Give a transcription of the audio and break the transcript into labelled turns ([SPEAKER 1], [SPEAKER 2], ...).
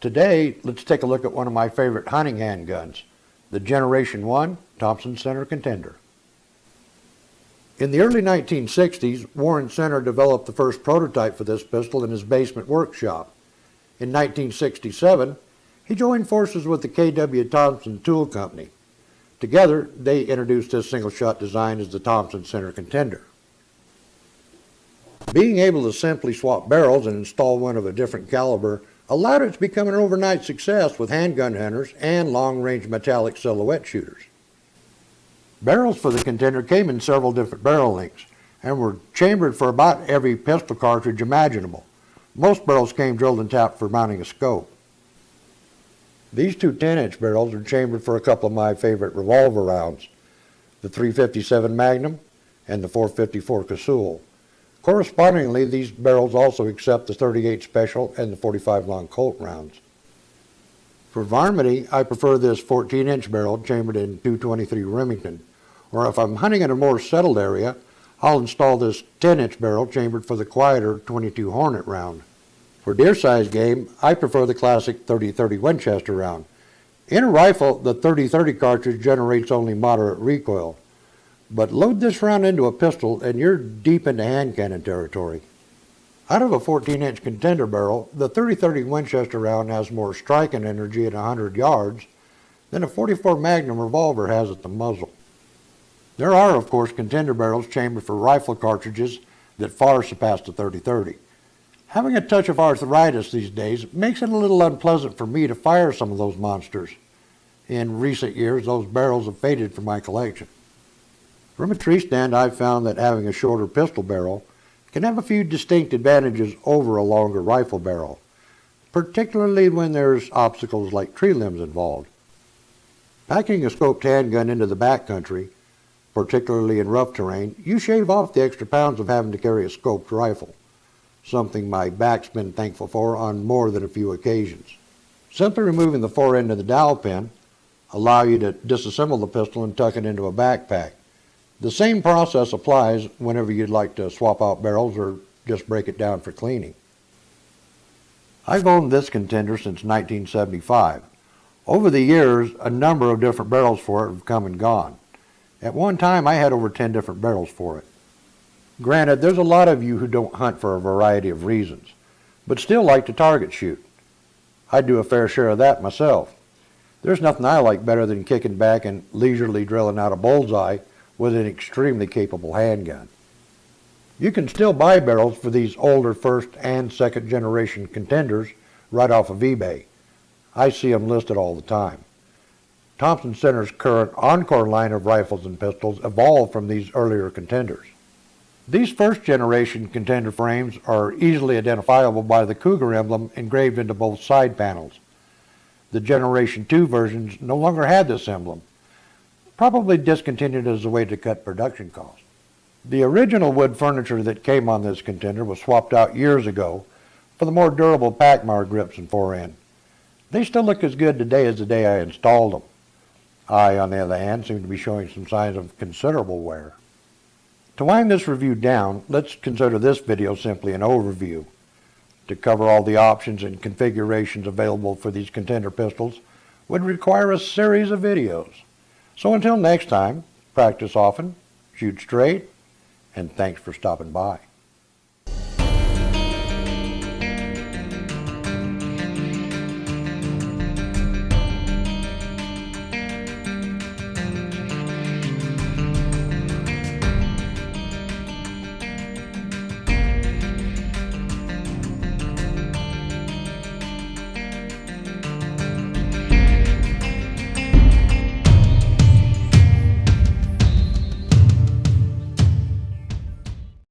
[SPEAKER 1] Today, let's take a look at one of my favorite hunting handguns, the Generation 1 Thompson Center Contender. In the early 1960s, Warren Center developed the first prototype for this pistol in his basement workshop. In 1967, he joined forces with the K.W. Thompson Tool Company. Together, they introduced this single-shot design as the Thompson Center Contender. Being able to simply swap barrels and install one of a different caliber allowed it to become an overnight success with handgun hunters and long-range metallic silhouette shooters. Barrels for the Contender came in several different barrel lengths and were chambered for about every pistol cartridge imaginable. Most barrels came drilled and tapped for mounting a scope. These two 10-inch barrels are chambered for a couple of my favorite revolver rounds, the .357 Magnum and the .454 Casull. Correspondingly, these barrels also accept the .38 Special and the .45 Long Colt rounds. For varminty, I prefer this 14-inch barrel chambered in .223 Remington, or if I'm hunting in a more settled area, I'll install this 10-inch barrel chambered for the quieter .22 Hornet round. For deer-sized game, I prefer the classic .30-30 Winchester round. In a rifle, the .30-30 cartridge generates only moderate recoil, but load this round into a pistol and you're deep into hand cannon territory. Out of a 14-inch Contender barrel, the .30-30 Winchester round has more striking energy at 100 yards than a .44 Magnum revolver has at the muzzle. There are, of course, Contender barrels chambered for rifle cartridges that far surpass the .30-30. Having a touch of arthritis these days makes it a little unpleasant for me to fire some of those monsters. In recent years, those barrels have faded from my collection. From a tree stand, I've found that having a shorter pistol barrel can have a few distinct advantages over a longer rifle barrel, particularly when there's obstacles like tree limbs involved. Packing a scoped handgun into the backcountry, particularly in rough terrain, you shave off the extra pounds of having to carry a scoped rifle, something my back's been thankful for on more than a few occasions. Simply removing the fore end of the dowel pin allow you to disassemble the pistol and tuck it into a backpack. The same process applies whenever you'd like to swap out barrels or just break it down for cleaning. I've owned this Contender since 1975. Over the years, a number of different barrels for it have come and gone. At one time, I had over 10 different barrels for it. Granted, there's a lot of you who don't hunt for a variety of reasons, but still like to target shoot. I do a fair share of that myself. There's nothing I like better than kicking back and leisurely drilling out a bullseye with an extremely capable handgun. You can still buy barrels for these older first and second generation Contenders right off of eBay. I see them listed all the time. Thompson Center's current Encore line of rifles and pistols evolved from these earlier Contenders. These first generation Contender frames are easily identifiable by the cougar emblem engraved into both side panels. The Generation 2 versions no longer had this emblem, probably discontinued as a way to cut production costs. The original wood furniture that came on this Contender was swapped out years ago for the more durable Packmar grips and fore end. They still look as good today as the day I installed them. I, on the other hand, seem to be showing some signs of considerable wear. To wind this review down, let's consider this video simply an overview. To cover all the options and configurations available for these Contender pistols would require a series of videos. So until next time, practice often, shoot straight, and thanks for stopping by.